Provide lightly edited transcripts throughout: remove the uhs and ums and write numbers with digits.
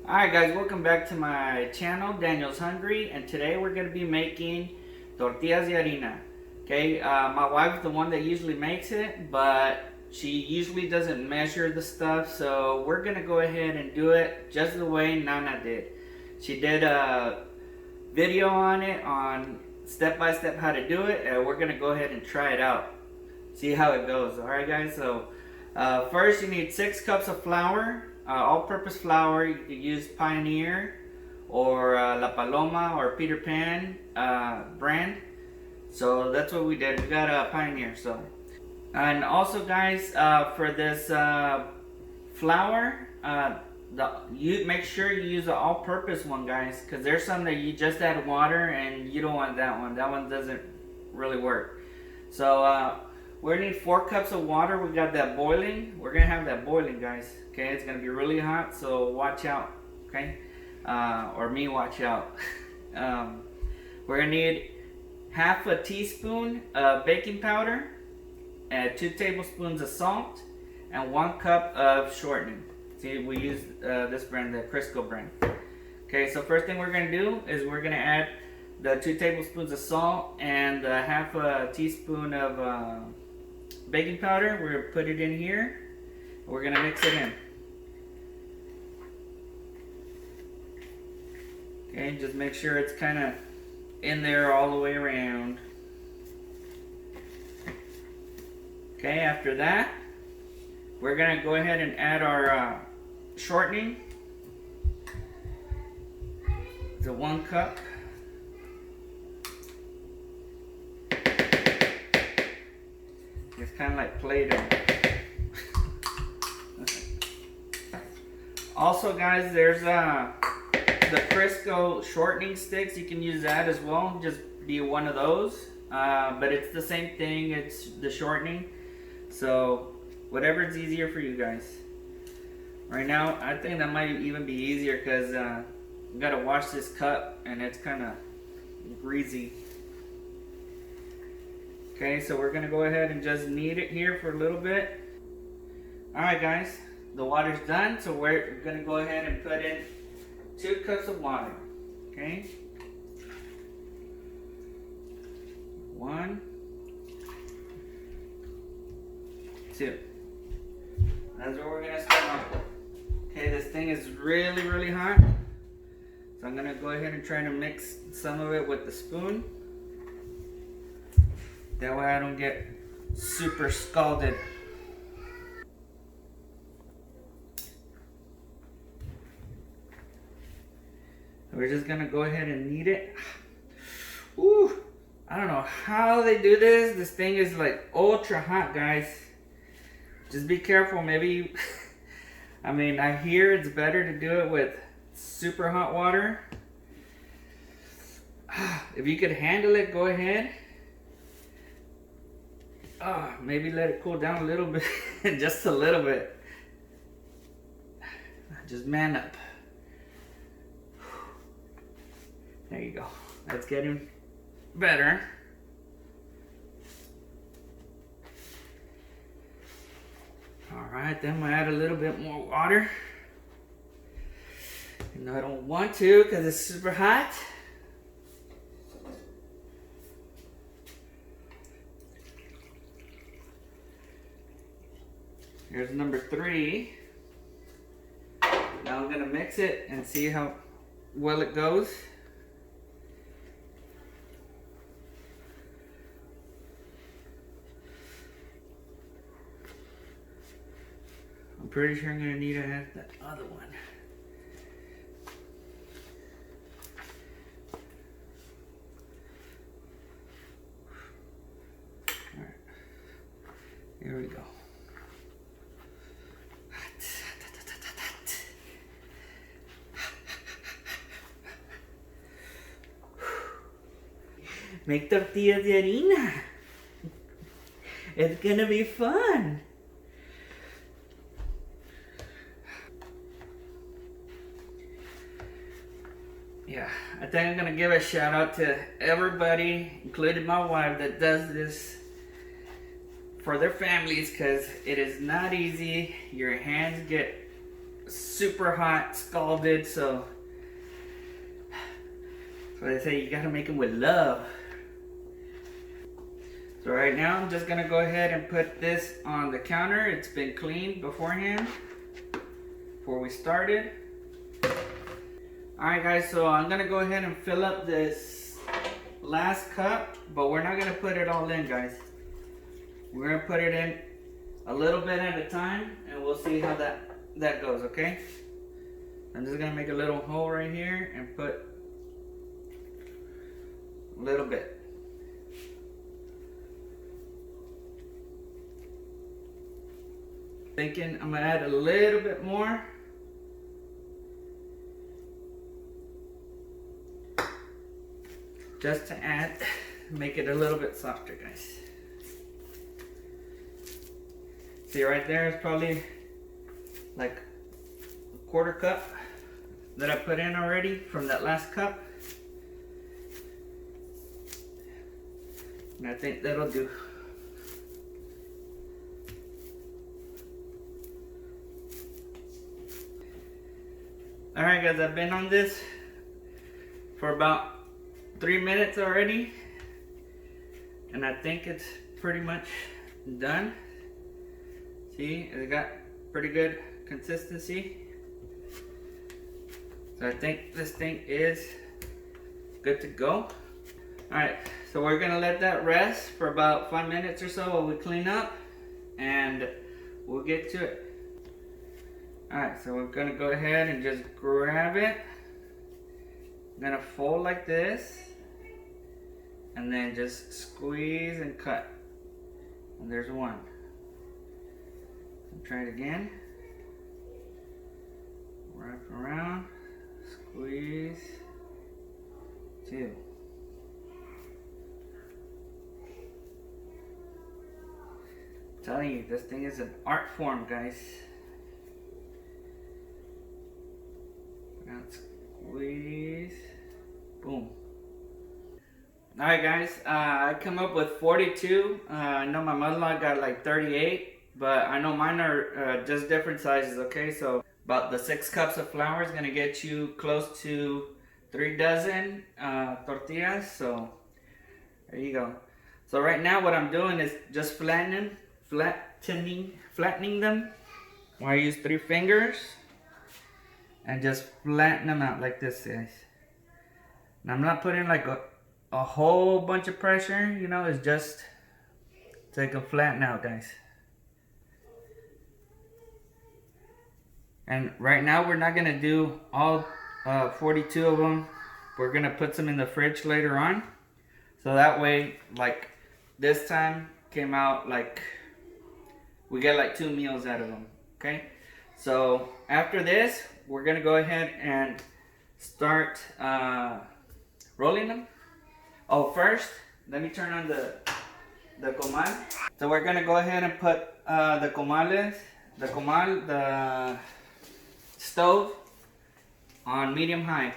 Alright guys, welcome back to my channel, Daniel's Hungry, and today we're going to be making tortillas de harina. Okay, my wife's the one that usually makes it, but she usually doesn't measure the stuff, so we're going to go ahead and do it just the way Nana did. She did a video on it, on step-by-step how to do it, and we're going to go ahead and try it out. See how it goes. Alright guys, so first you need 6 cups of flour. All-purpose flour. You could use Pioneer or La Paloma or Peter Pan brand. So that's what we did. We got a Pioneer. So, and also guys, for this flour, you make sure you use the all-purpose one, guys, because there's some that you just add water and you don't want that one. That one doesn't really work. So we need 4 cups of water. We got that boiling. We're gonna have that boiling, guys. Okay, it's gonna be really hot, so watch out. Okay, or me watch out. We're gonna need half a teaspoon of baking powder, and 2 tablespoons of salt, and 1 cup of shortening. See, we use this brand, the Crisco brand. Okay, so first thing we're gonna do is we're gonna add the 2 tablespoons of salt and half a teaspoon of baking powder. We're gonna put it in here. We're gonna mix it in. Okay, just make sure it's kind of in there all the way around. Okay, after that, we're gonna go ahead and add our shortening. It's a 1 cup. It's kind of like Play-Doh. Also, guys, there's the Crisco shortening sticks. You can use that as well. Just be one of those. But it's the same thing. It's the shortening. So whatever is easier for you guys. Right now, I think that might even be easier because we gotta wash this cup and it's kind of greasy. Okay, so we're gonna go ahead and just knead it here for a little bit. Alright guys, the water's done, so we're gonna go ahead and put in 2 cups of water. Okay? 1, 2. That's what we're gonna start off with. Okay, this thing is really, really hot. So I'm gonna go ahead and try to mix some of it with the spoon. That way I don't get super scalded. We're just gonna go ahead and knead it. Ooh, I don't know how they do this. This thing is like ultra hot, guys. Just be careful. Maybe, I mean, I hear it's better to do it with super hot water. If you could handle it, go ahead. Maybe let it cool down a little bit, just a little bit. Just man up. There you go. That's getting better. Alright, then we'll add a little bit more water. And I don't want to because it's super hot. Here's number 3. Now I'm gonna mix it and see how well it goes. I'm pretty sure I'm gonna need to add the other one. All right, here we go. Make tortillas de harina. It's gonna be fun. Yeah, I think I'm gonna give a shout out to everybody, including my wife, that does this for their families, because it is not easy. Your hands get super hot, scalded, so they say you gotta make them with love. So right now I'm just gonna go ahead and put this on the counter. It's been cleaned beforehand before we started. Alright guys, so I'm gonna go ahead and fill up this last cup, but we're not gonna put it all in, guys. We're gonna put it in a little bit at a time and we'll see how that goes, okay? I'm just gonna make a little hole right here and put a little bit. Thinking I'm gonna add a little bit more. Just to make it a little bit softer, guys. See right there is probably like a 1/4 cup that I put in already from that last cup. And I think that'll do. Alright guys, I've been on this for about 3 minutes already, and I think it's pretty much done. See, it got pretty good consistency. So I think this thing is good to go. Alright, so we're gonna let that rest for about 5 minutes or so while we clean up, and we'll get to it. Alright, so we're gonna go ahead and just grab it. I'm gonna fold like this, and then just squeeze and cut. And there's one. Try it again. Wrap around, squeeze, 2. I'm telling you, this thing is an art form, guys. Now squeeze, boom. Alright guys, I come up with 42. I know my mother-in-law got like 38. But I know mine are just different sizes, okay? So about the 6 cups of flour is gonna get you close to 3 dozen tortillas. So there you go. So right now what I'm doing is just flattening them. I use 3 fingers and just flatten them out like this, guys. And I'm not putting like a whole bunch of pressure, you know, it's just so it can flatten out, guys. And right now we're not gonna do all 42 of them. We're gonna put some in the fridge later on. So that way, like this time came out like, we get like 2 meals out of them, okay? So after this, we're gonna go ahead and start rolling them. Oh, first, let me turn on the comal. So we're gonna go ahead and put the stove on medium high.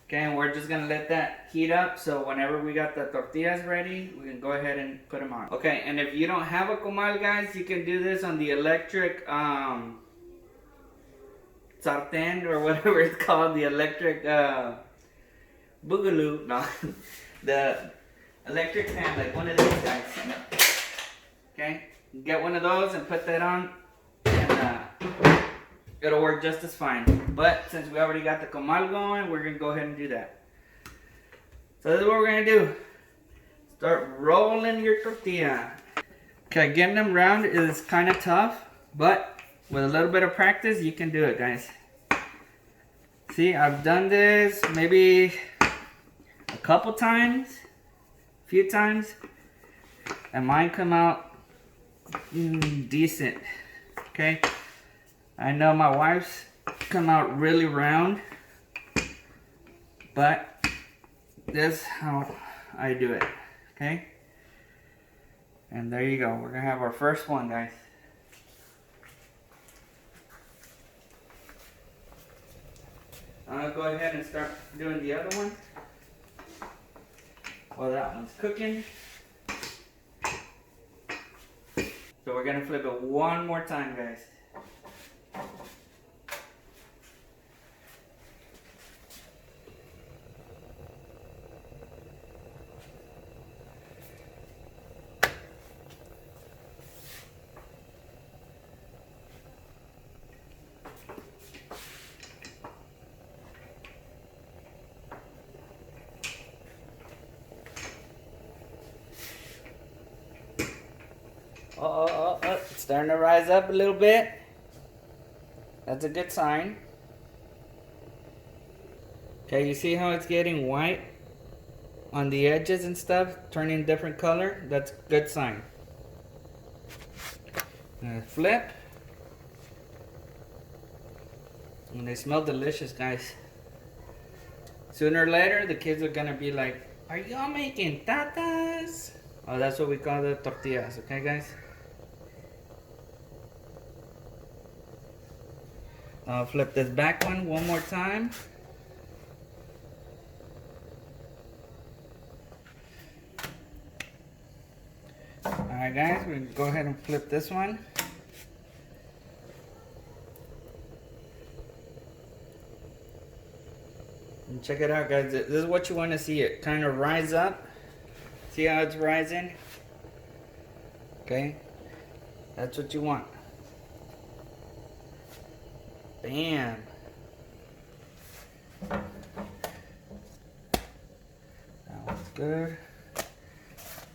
Okay, and we're just gonna let that heat up, so whenever we got the tortillas ready, we can go ahead and put them on. Okay, and if you don't have a comal, guys, you can do this on the electric sartén or whatever it's called, the electric boogaloo, no, the electric pan, like one of these guys. Okay, get one of those and put that on, and it'll work just as fine. But since we already got the comal going, we're gonna go ahead and do that. So this is what we're gonna do. Start rolling your tortilla. Okay, getting them round is kind of tough, but with a little bit of practice, you can do it, guys. See, I've done this maybe a couple times, a few times, and mine come out decent. Okay. I know my wife's come out really round, but this is how I do it, okay? And there you go. We're gonna have our first one, guys. I'm gonna go ahead and start doing the other one while that one's cooking. So we're gonna flip it one more time, guys. It's starting to rise up a little bit. That's a good sign. Okay, you see how it's getting white on the edges and stuff, turning different color? That's a good sign. Flip. And they smell delicious, guys. Sooner or later, the kids are gonna be like, "Are y'all making tatas?" Oh, that's what we call the tortillas, okay, guys? I'll flip this back one more time. Alright, guys, we can go ahead and flip this one. And check it out, guys. This is what you want to see. It kind of rise up. See how it's rising? Okay, that's what you want. Bam. That one's good.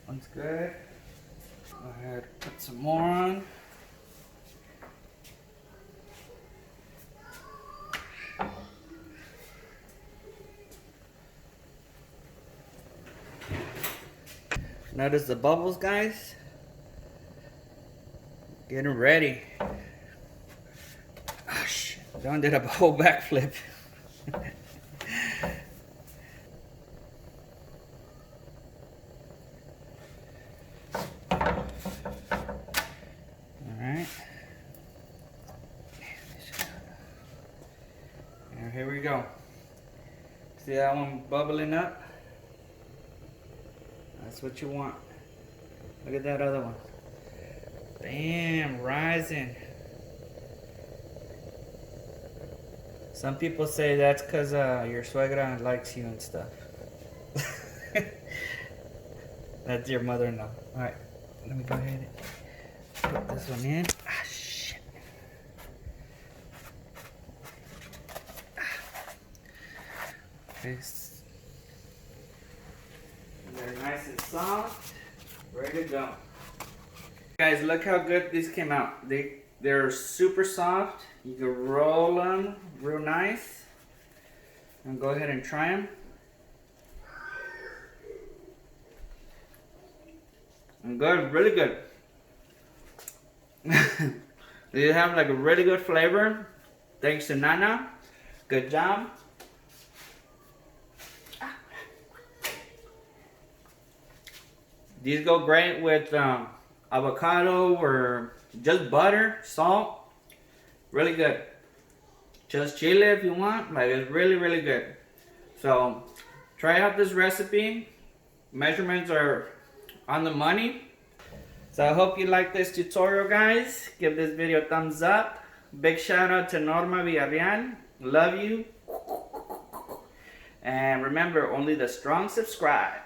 One's good. Go ahead, put some more on. Notice the bubbles, guys. Getting ready. Oh shit, Don did a whole backflip. Alright. And here we go. See that one bubbling up? That's what you want. Look at that other one. Bam, rising. Some people say that's because your suegra likes you and stuff. That's your mother-in-law. Alright, let me go ahead and put this one in. Ah, shit. Okay. They're nice and soft. Ready to go. Guys, look how good these came out. They're super soft. You can roll them real nice. And go ahead and try them. And good, really good. They have like a really good flavor. Thanks to Nana. Good job. These go great with avocado or just butter, salt. Really good. Just chile if you want. Like, it's really, really good. So try out this recipe. Measurements are on the money. So I hope you like this tutorial, guys. Give this video a thumbs up. Big shout out to Norma Villarreal. Love you. And remember, only the strong subscribe.